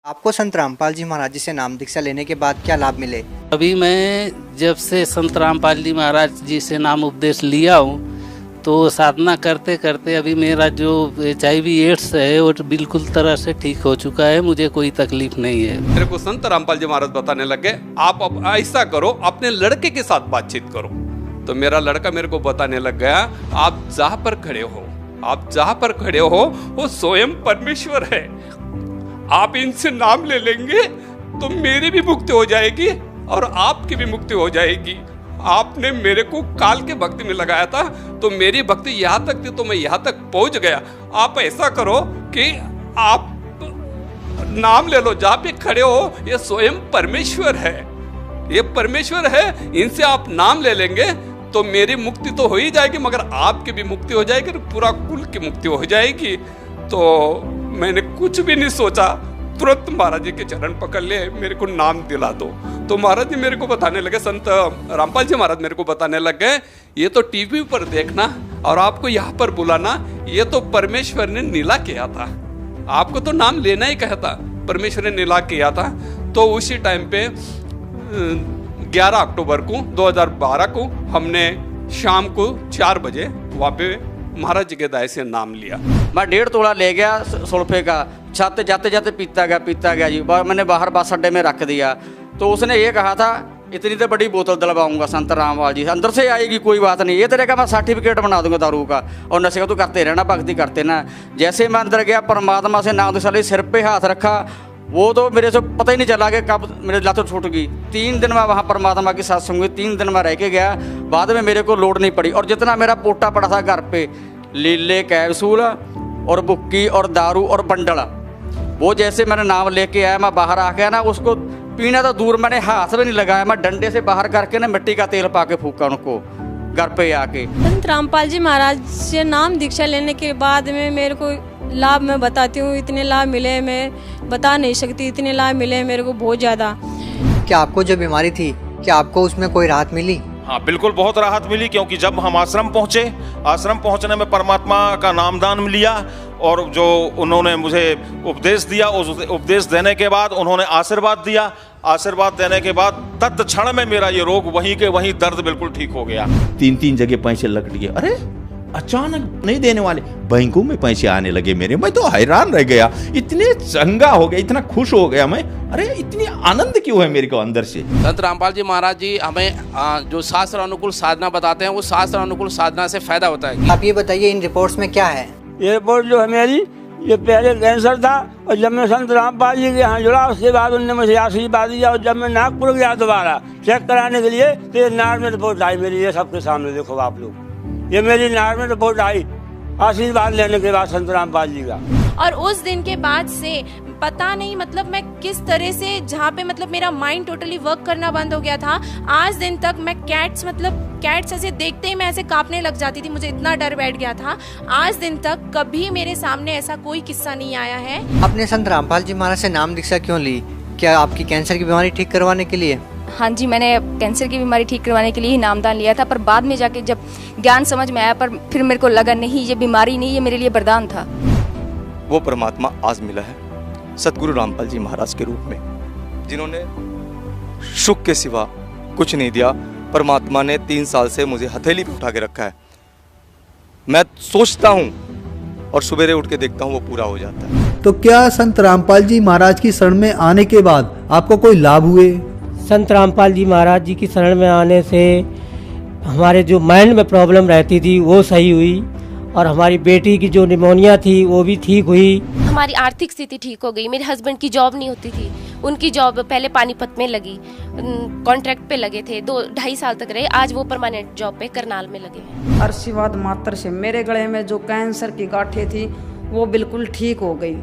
आपको संत रामपाल जी महाराज जी से नाम दीक्षा लेने के बाद क्या लाभ मिले? अभी मैं जब से संत रामपाल जी महाराज जी से नाम उपदेश लिया हूँ तो साधना करते करते अभी मेरा जो HIV एड्स है वो बिल्कुल तरह से ठीक हो चुका है। मुझे कोई तकलीफ नहीं है। मेरे को संत रामपाल जी महाराज बताने लगे, आप अब ऐसा करो, अपने लड़के के साथ बातचीत करो। तो मेरा लड़का मेरे को बताने लग गया, आप जहाँ पर खड़े हो, आप जहाँ पर खड़े हो वो स्वयं परमेश्वर है। आप इनसे नाम ले लेंगे तो मेरी भी मुक्ति हो जाएगी और आपकी भी मुक्ति हो जाएगी। आपने मेरे को काल के भक्ति में लगाया था तो मेरी भक्ति यहाँ तक थी तो मैं यहाँ तक पहुँच गया। आप ऐसा करो कि आप नाम ले लो, जहाँ पे खड़े हो ये स्वयं परमेश्वर है, ये परमेश्वर है। इनसे आप नाम ले लेंगे तो मेरी मुक्ति तो हो ही जाएगी मगर आपकी भी मुक्ति हो जाएगी और पूरा कुल की मुक्ति हो जाएगी। तो मैंने कुछ भी नहीं सोचा, तुरंत महाराज जी के चरण पकड़ लिए, मेरे को नाम दिला दो। तो महाराज जी मेरे को बताने लगे, संत रामपाल जी महाराज मेरे को बताने लग गए, ये तो टीवी पर देखना और आपको यहाँ पर बुलाना, ये तो परमेश्वर ने नीला किया था, आपको तो नाम लेना ही कहा था, परमेश्वर ने नीला किया था। तो उसी टाइम पे 11 अक्टूबर को 2012 को हमने शाम को 4 बजे वहाँ पे महाराज जी के दाय से नाम लिया। मैं 1.5 तोला ले गया सुल्फे का, छत जाते जाते पीता गया जी। मैंने बाहर बस अड्डे में रख दिया तो उसने ये कहा था, इतनी तो बड़ी बोतल दिलवाऊंगा संत रामपाल जी, अंदर से आएगी कोई बात नहीं, ये तेरे का मैं सर्टिफिकेट बना दूंगा दारू का, और नशे का तो करते रहना, भक्ति करते ना। जैसे मैं अंदर गया, परमात्मा से नाम दीक्षा ली, सिर पे हाथ रखा, वो तो मेरे से पता ही नहीं चला कि कब मेरे लातों छूट गई। 3 दिन मैं वहाँ परमात्मा के साथ सुनूंगी, 3 दिन मैं रह के गया, बाद में मेरे को लोड नहीं पड़ी। और जितना मेरा पोटा पड़ा था घर पे, लीले कैप्सूल और बुक्की और दारू और बंडल, वो जैसे मैंने नाम लेके आया, मैं बाहर आ गया ना, उसको पीना तो दूर, मैंने हाथ में नहीं लगाया, मैं डंडे से बाहर करके ना मिट्टी का तेल पा के फूका उनको घर पे आके। संत रामपाल जी महाराज से नाम दीक्षा लेने के बाद में मेरे को लाभ मैं बताती हूँ, इतने लाभ मिले मैं बता नहीं सकती, इतने लाभ मिले मेरे को बहुत ज़्यादा। क्या आपको जो बीमारी थी, क्या आपको उसमें कोई राहत मिली? हाँ बिल्कुल, बहुत राहत मिली, क्योंकि जब हम आश्रम पहुँचे, आश्रम पहुँचने में परमात्मा का नामदान लिया और जो उन्होंने मुझे उपदेश दिया, उस उपदेश देने के बाद उन्होंने आशीर्वाद दिया, आशीर्वाद देने के बाद तत्क्षण में मेरा ये रोग वहीं के वहीं दर्द बिल्कुल ठीक हो गया। 3 जगह पैसे लग गए, अरे अचानक नहीं देने वाले, बैंकों में पैसे आने लगे मेरे। मैं तो हैरान रह गया, इतने चंगा हो गया, इतना खुश हो गया मैं, अरे इतनी आनंद क्यों है मेरे को अंदर से। संत रामपाल जी महाराज जी हमें जो शास्त्र अनुकूल साधना बताते हैं, वो शास्त्र अनुकूल साधना से फायदा होता है। आप ये बताइए इन रिपोर्ट्स में क्या है? ये रिपोर्ट जो है मेरी, ये पहले कैंसर था और जब मैं संत रामपाल जी के यहाँ जुड़ा उसके बाद उन्होंने मुझे आशीर्वाद दिया, और जब मैं नागपुर गया दोबारा चेक कराने के लिए तो ये नार में रिपोर्ट आई मेरी, ये सबके सामने देखो आप लोग, ये मेरी नार में रिपोर्ट आई आशीर्वाद लेने के बाद संत रामपाल जी का। और उस दिन के बाद से पता नहीं मतलब मैं किस तरह से, जहाँ पे मतलब मेरा माइंड टोटली वर्क करना बंद हो गया था, आज दिन तक मैं कैट्स ऐसे देखते ही मैं ऐसे कांपने लग जाती थी, मुझे इतना डर बैठ गया था। आज दिन तक कभी मेरे सामने ऐसा कोई किस्सा नहीं आया है। आपने संत रामपाल जी महाराज से नाम दीक्षा क्यों ली? क्या आपकी कैंसर की बीमारी ठीक करवाने के लिए? हाँ जी, मैंने कैंसर की बीमारी ठीक करवाने के लिए ही नामदान लिया था, पर बाद में जाके जब ज्ञान समझ में आया, पर फिर मेरे को लगा नहीं ये बीमारी नहीं, ये मेरे लिए वरदान था। वो परमात्मा आज मिला है सतगुरु रामपाल जी महाराज के रूप में, जिन्होंने सुख के सिवा कुछ नहीं दिया। परमात्मा ने 3 साल से मुझे हथेली पे उठा के रखा है। मैं सोचता हूँ और सवेरे उठ के देखता हूँ वो पूरा हो जाता है। तो क्या संत रामपाल जी महाराज की शरण में आने के बाद आपको कोई लाभ हुए? संत रामपाल जी महाराज जी की शरण में आने से हमारे जो माइंड में प्रॉब्लम रहती थी वो सही हुई, और हमारी बेटी की जो निमोनिया थी वो भी ठीक हुई। हमारी आर्थिक स्थिति ठीक हो गई। मेरे हस्बैंड की जॉब नहीं होती थी, उनकी जॉब पहले पानीपत में लगी, कॉन्ट्रैक्ट पे लगे थे, 2-2.5 साल तक रहे, आज वो परमानेंट जॉब पे करनाल में लगे हैं। आशीर्वाद मात्र से मेरे गले में जो कैंसर की गांठें थी वो बिल्कुल ठीक हो गई,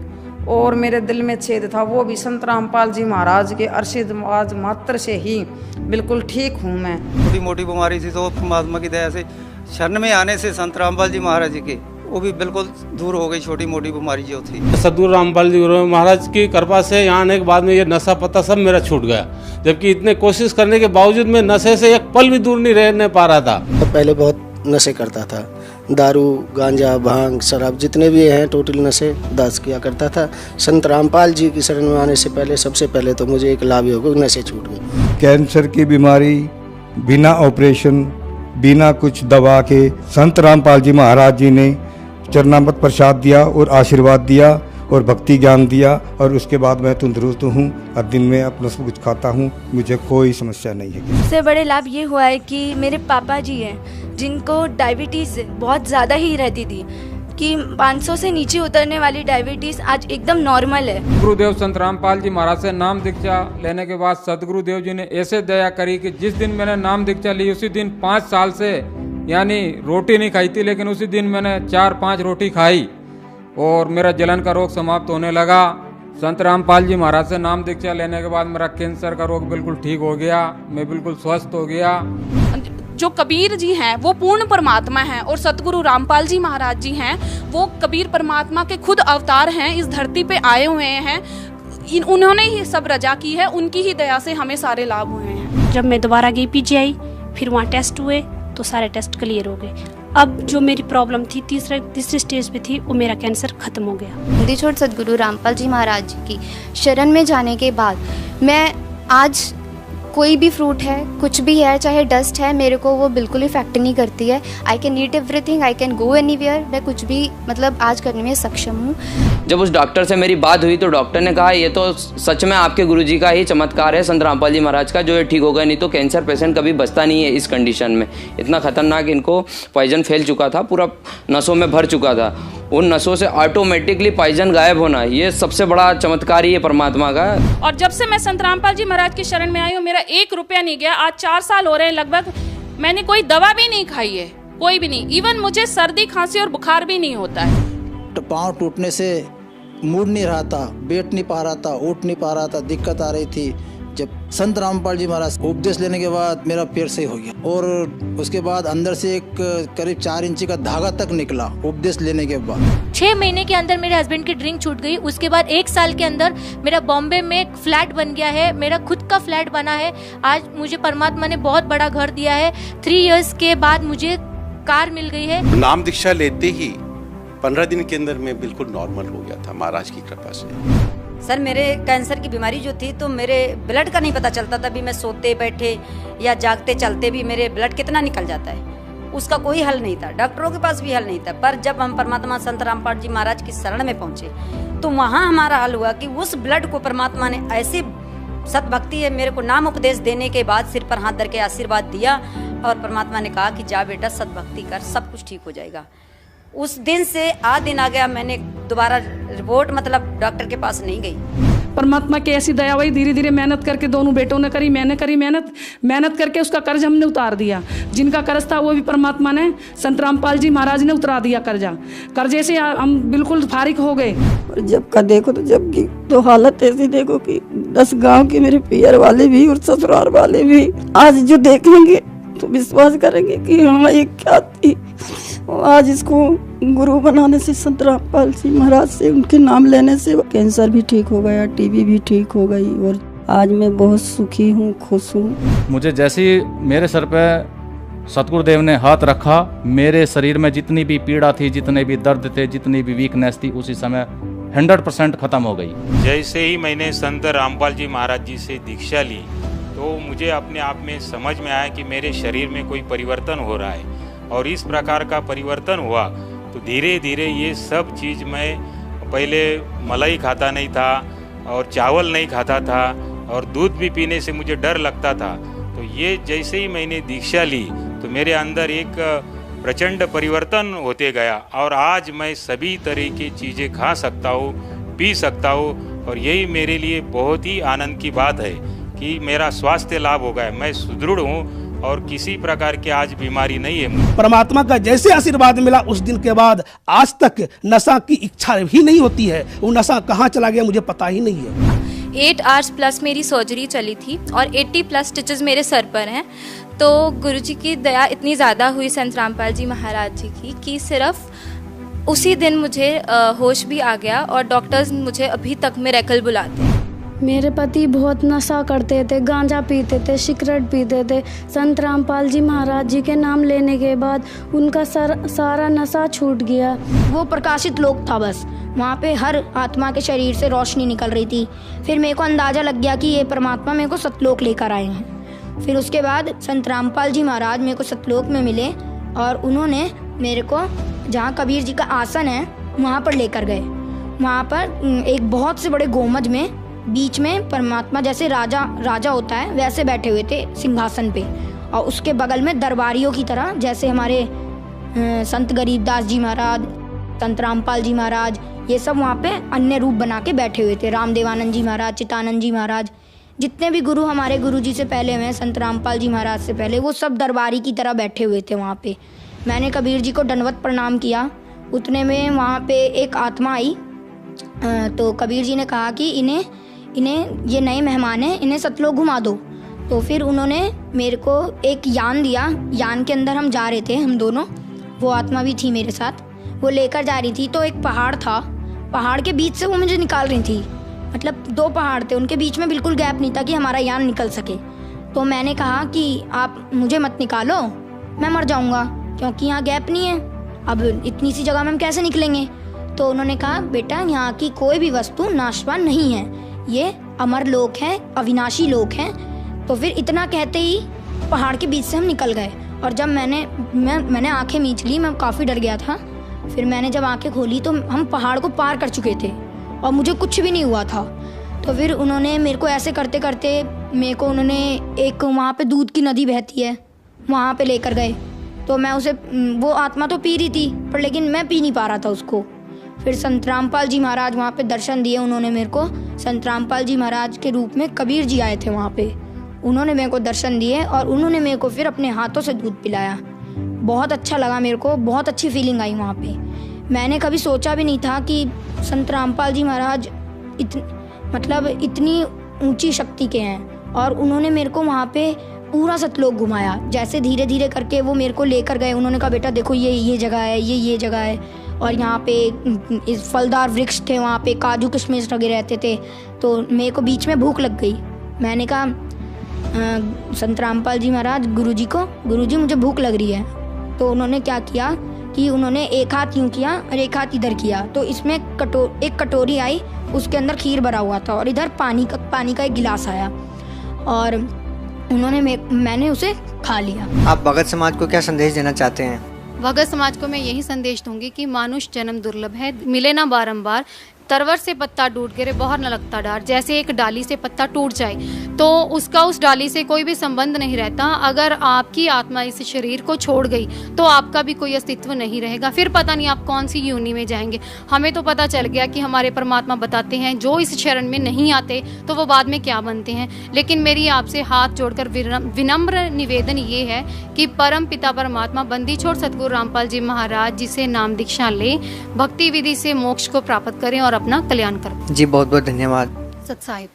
और मेरे दिल में छेद था वो भी संत रामपाल जी महाराज के आशीर्वाद मात्र से ही बिल्कुल ठीक हूँ मैं। छोटी मोटी बीमारी थी तो परमात्मा की दया से शरण में आने से संत रामपाल जी महाराज जी के वो भी बिल्कुल दूर हो गई, छोटी मोटी बीमारी जो थी। सतगुरु रामपाल जी महाराज की कृपा से यहाँ आने के बाद में ये नशा पता सब मेरा छूट गया, जबकि इतने कोशिश करने के बावजूद मैं नशे से एक पल भी दूर नहीं रहने पा रहा था। तो पहले बहुत नशे करता था, दारू, गांजा, भांग, शराब जितने भी हैं टोटल नशे दास किया करता था। संत रामपाल जी की शरण में आने से पहले सबसे पहले तो मुझे एक लाभ हो गया, नशे छूट गए। कैंसर की बीमारी बिना ऑपरेशन, बिना कुछ दवा के संत रामपाल जी महाराज जी ने चरणामृत प्रसाद दिया और आशीर्वाद दिया और भक्ति ज्ञान दिया, और उसके बाद मैं तंदुरुस्त हूँ और दिन में अपना सब कुछ खाता हूँ, मुझे कोई समस्या नहीं है। सबसे बड़े लाभ ये हुआ है कि मेरे पापा जी हैं जिनको डायबिटीज़ बहुत ज़्यादा ही रहती थी, कि 500 से नीचे उतरने वाली डायबिटीज़ आज एकदम नॉर्मल है। गुरुदेव संत रामपाल जी महाराज से नाम दीक्षा लेने के बाद सदगुरुदेव जी ने ऐसे दया करी कि जिस दिन मैंने नाम दीक्षा ली उसी दिन 5 साल से यानी रोटी नहीं खाई थी, लेकिन उसी दिन मैंने 4-5 रोटी खाई और मेरा जलन का रोग समाप्त होने लगा। संत रामपाल जी महाराज से नाम दीक्षा लेने के बाद मेरा कैंसर का रोग बिल्कुल ठीक हो गया, मैं बिल्कुल स्वस्थ हो गया। जो कबीर जी हैं वो पूर्ण परमात्मा हैं और सतगुरु रामपाल जी महाराज जी हैं वो कबीर परमात्मा के खुद अवतार हैं, इस धरती पे आए हुए हैं। उन्होंने ही सब रजा की है, उनकी ही दया से हमें सारे लाभ हुए हैं। जब मैं दोबारा गई PGI, फिर वहाँ टेस्ट हुए तो सारे टेस्ट क्लियर हो गए। अब जो मेरी प्रॉब्लम थी तीसरे स्टेज पे थी, वो मेरा कैंसर खत्म हो गया। हिंदी छोड़ सदगुरु रामपाल जी महाराज जी की शरण में जाने के बाद मैं आज कोई भी फ्रूट है, कुछ भी है, चाहे डस्ट है, मेरे को वो बिल्कुल इफेक्ट नहीं करती है। I can eat everything, I can go anywhere, मैं कुछ भी मतलब आज करने में सक्षम हूँ। जब उस डॉक्टर से मेरी बात हुई तो डॉक्टर ने कहा ये तो सच में आपके गुरुजी का ही चमत्कार है, संत रामपाल जी महाराज का, जो ये ठीक हो गया, नहीं तो कैंसर पेशेंट कभी बचता नहीं है इस कंडीशन में। इतना खतरनाक इनको पॉइजन फैल चुका था, पूरा नसों में भर चुका था। उन नसों से ऑटोमेटिकली पॉइजन गायब होना, ये सबसे बड़ा चमत्कार ही है परमात्मा का। और जब से मैं संत रामपाल जी महाराज की शरण में आई हूँ, मेरा 1 रुपया नहीं गया। आज 4 साल हो रहे हैं लगभग, मैंने कोई दवा भी नहीं खाई है, कोई भी नहीं। इवन मुझे सर्दी, खांसी और बुखार भी नहीं होता है। पाँव टूटने से मुड़ नहीं रहा था, बैठ नहीं पा रहा था, उठ नहीं पा रहा था, दिक्कत आ रही थी। जब संत रामपाल जी महाराज उपदेश लेने के बाद मेरा पैर सही हो गया, और उसके बाद अंदर से एक करीब 4 इंची का धागा तक निकला उपदेश लेने के बाद। 6 महीने के अंदर मेरे हस्बैंड की ड्रिंक छूट गई। उसके बाद 1 साल के अंदर मेरा बॉम्बे में एक फ्लैट बन गया है, मेरा खुद का फ्लैट बना है। आज मुझे परमात्मा ने बहुत बड़ा घर दिया है। 3 इयर्स के बाद मुझे कार मिल गई है। नाम दीक्षा लेते ही 15 दिन के अंदर मैं बिल्कुल नॉर्मल हो गया था महाराज की कृपा से। सर मेरे कैंसर की बीमारी जो थी तो मेरे ब्लड का नहीं पता चलता था, भी मैं सोते बैठे या जागते चलते भी मेरे ब्लड कितना निकल जाता है, उसका कोई हल नहीं था, डॉक्टरों के पास भी हल नहीं था। पर जब हम परमात्मा संत रामपाल जी महाराज की शरण में पहुंचे तो वहाँ हमारा हल हुआ कि उस ब्लड को परमात्मा ने ऐसी सतभक्ति है, मेरे को नाम उपदेश देने के बाद सिर पर हाथ धर के आशीर्वाद दिया और परमात्मा ने कहा कि जा बेटा सतभक्ति कर, सब कुछ ठीक हो जाएगा। उस दिन से आज दिन आ गया, मैंने दोबारा रिपोर्ट मतलब डॉक्टर के पास नहीं गई। परमात्मा की ऐसी दया हुई, धीरे धीरे मेहनत करके दोनों बेटों ने करी, मैंने करी मेहनत करके उसका कर्ज हमने उतार दिया। जिनका कर्ज था वो भी परमात्मा ने संत रामपाल जी महाराज ने उतरा दिया कर्जे से हम बिल्कुल फारिग हो गए। जब का देखो तो जब की तो हालत ऐसी देखो कि 10 गांव के मेरे पियर वाले भी और ससुराल वाले भी आज जो देखेंगे तो विश्वास करेंगे कि हाँ ये क्या थी। आज इसको गुरु बनाने से संत रामपाल जी महाराज से, उनके नाम लेने से कैंसर भी ठीक हो गया, टीबी भी ठीक हो गई और आज मैं बहुत सुखी हूँ, खुश हूँ। मुझे जैसे ही मेरे सर पे सतगुरुदेव ने हाथ रखा, मेरे शरीर में जितनी भी पीड़ा थी, जितने भी दर्द थे, जितनी भी वीकनेस थी, उसी समय 100% खत्म हो गई। जैसे ही मैंने संत रामपाल जी महाराज जी से दीक्षा ली तो मुझे अपने आप में समझ में आया कि मेरे शरीर में कोई परिवर्तन हो रहा है, और इस प्रकार का परिवर्तन हुआ तो धीरे धीरे ये सब चीज़ मैं पहले मलाई खाता नहीं था और चावल नहीं खाता था और दूध भी पीने से मुझे डर लगता था। तो ये जैसे ही मैंने दीक्षा ली तो मेरे अंदर एक प्रचंड परिवर्तन होते गया और आज मैं सभी तरह की चीज़ें खा सकता हूँ, पी सकता हूँ, और यही मेरे लिए बहुत ही आनंद की बात है कि मेरा स्वास्थ्य लाभ हो गया, मैं सुदृढ़ हूँ और किसी प्रकार की आज बीमारी नहीं है। परमात्मा का जैसे आशीर्वाद मिला उस दिन के बाद आज तक नशा की इच्छा भी नहीं होती है। वो नशा कहाँ चला गया मुझे पता ही नहीं है। 8 आवर्स प्लस मेरी सर्जरी चली थी और 80+ स्टिचेस मेरे सर पर हैं। तो गुरुजी की दया इतनी ज़्यादा हुई संत रामपाल जी महाराज जी की कि सिर्फ उसी दिन मुझे होश भी आ गया और डॉक्टर्स मुझे अभी तक मिरेकल बुलाते हैं। मेरे पति बहुत नशा करते थे, गांजा पीते थे, सिगरेट पीते थे। संत रामपाल जी महाराज जी के नाम लेने के बाद उनका सारा नशा छूट गया। वो प्रकाशित लोक था बस, वहाँ पे हर आत्मा के शरीर से रोशनी निकल रही थी। फिर मेरे को अंदाज़ा लग गया कि ये परमात्मा मेरे को सतलोक लेकर आए हैं। फिर उसके बाद संत रामपाल जी महाराज मेरे को सतलोक में मिले और उन्होंने मेरे को जहाँ कबीर जी का आसन है वहाँ पर लेकर गए। वहाँ पर एक बहुत से बड़े गोमज में बीच में परमात्मा जैसे राजा होता है वैसे बैठे हुए थे सिंहासन पे, और उसके बगल में दरबारियों की तरह जैसे हमारे संत गरीबदास जी महाराज, संत रामपाल जी महाराज, ये सब वहाँ पे अन्य रूप बना के बैठे हुए थे। रामदेवानंद जी महाराज, चितानंद जी महाराज, जितने भी गुरु हमारे गुरु जी से पहले हुए हैं, संत रामपाल जी महाराज से पहले, वो सब दरबारी की तरह बैठे हुए थे वहाँ पे। मैंने कबीर जी को दंडवत प्रणाम किया। उतने में वहाँ पे एक आत्मा आई, तो कबीर जी ने कहा कि इन्हें ये नए मेहमान हैं, इन्हें सतलोक घुमा दो। तो फिर उन्होंने मेरे को एक यान दिया। यान के अंदर हम जा रहे थे, हम दोनों, वो आत्मा भी थी मेरे साथ, वो लेकर जा रही थी। तो एक पहाड़ था, पहाड़ के बीच से वो मुझे निकाल रही थी। मतलब 2 पहाड़ थे, उनके बीच में बिल्कुल गैप नहीं था कि हमारा यान निकल सके। तो मैंने कहा कि आप मुझे मत निकालो, मैं मर जाऊँगा, क्योंकि यहाँ गैप नहीं है। अब इतनी सी जगह में हम कैसे निकलेंगे। तो उन्होंने कहा बेटा यहाँ की कोई भी वस्तु नाशवान नहीं है, ये अमर लोक है, अविनाशी लोक है। तो फिर इतना कहते ही पहाड़ के बीच से हम निकल गए। और जब मैंने आंखें मीच ली, मैं काफ़ी डर गया था। फिर मैंने जब आंखें खोली तो हम पहाड़ को पार कर चुके थे और मुझे कुछ भी नहीं हुआ था। तो फिर उन्होंने मेरे को ऐसे करते करते मेरे को उन्होंने एक वहाँ पे दूध की नदी बहती है वहाँ पे लेकर गए। तो मैं उसे, वो आत्मा तो पी रही थी पर लेकिन मैं पी नहीं पा रहा था उसको। फिर संत रामपाल जी महाराज वहाँ पे दर्शन दिए उन्होंने मेरे को। संत रामपाल जी महाराज के रूप में कबीर जी आए थे वहाँ पे, उन्होंने मेरे को दर्शन दिए और उन्होंने मेरे को फिर अपने हाथों से दूध पिलाया। बहुत अच्छा लगा मेरे को, बहुत अच्छी फीलिंग आई वहाँ पे। मैंने कभी सोचा भी नहीं था कि संत रामपाल जी महाराज इतनी ऊंची शक्ति के हैं। और उन्होंने मेरे को वहाँ पे पूरा सतलोक घुमाया। जैसे धीरे धीरे करके वो मेरे को लेकर गए। उन्होंने कहा बेटा देखो ये जगह है, ये जगह है, और यहाँ पे इस फलदार वृक्ष थे, वहाँ पे काजू किशमिश लगे रहते थे। तो मेरे को बीच में भूख लग गई। मैंने कहा संत रामपाल जी महाराज गुरुजी मुझे भूख लग रही है। तो उन्होंने क्या किया कि उन्होंने एक हाथ यूँ किया और एक हाथ इधर किया। तो इसमें एक कटोरी आई, उसके अंदर खीर भरा हुआ था और इधर पानी का एक गिलास आया और मैंने उसे खा लिया। आप भगत समाज को क्या संदेश देना चाहते हैं? भगत समाज को मैं यही संदेश दूंगी कि मानुष जन्म दुर्लभ है, मिले ना बारंबार। तरवर से पत्ता टूट गिरे बाहर न लगता डार। जैसे एक डाली से पत्ता टूट जाए तो उसका उस डाली से कोई भी संबंध नहीं रहता। अगर आपकी आत्मा इस शरीर को छोड़ गई तो आपका भी कोई अस्तित्व नहीं रहेगा। फिर पता नहीं आप कौन सी योनि में जाएंगे। हमें तो पता चल गया कि हमारे परमात्मा बताते हैं जो इस शरण में नहीं आते तो वो बाद में क्या बनते हैं। लेकिन मेरी आपसे हाथ जोड़कर विनम्र निवेदन ये है कि परम पिता परमात्मा बंदी छोड़ सतगुरु रामपाल जी महाराज जी से नाम दीक्षा ले, भक्ति विधि से मोक्ष को प्राप्त करें और अपना कल्याण करें। जी बहुत बहुत धन्यवाद। सत साहिब।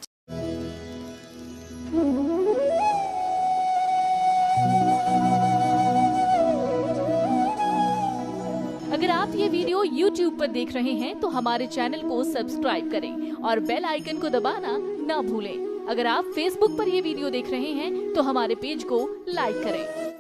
अगर आप ये वीडियो YouTube पर देख रहे हैं तो हमारे चैनल को सब्सक्राइब करें और बेल आइकन को दबाना ना भूलें। अगर आप Facebook पर ये वीडियो देख रहे हैं तो हमारे पेज को लाइक करें।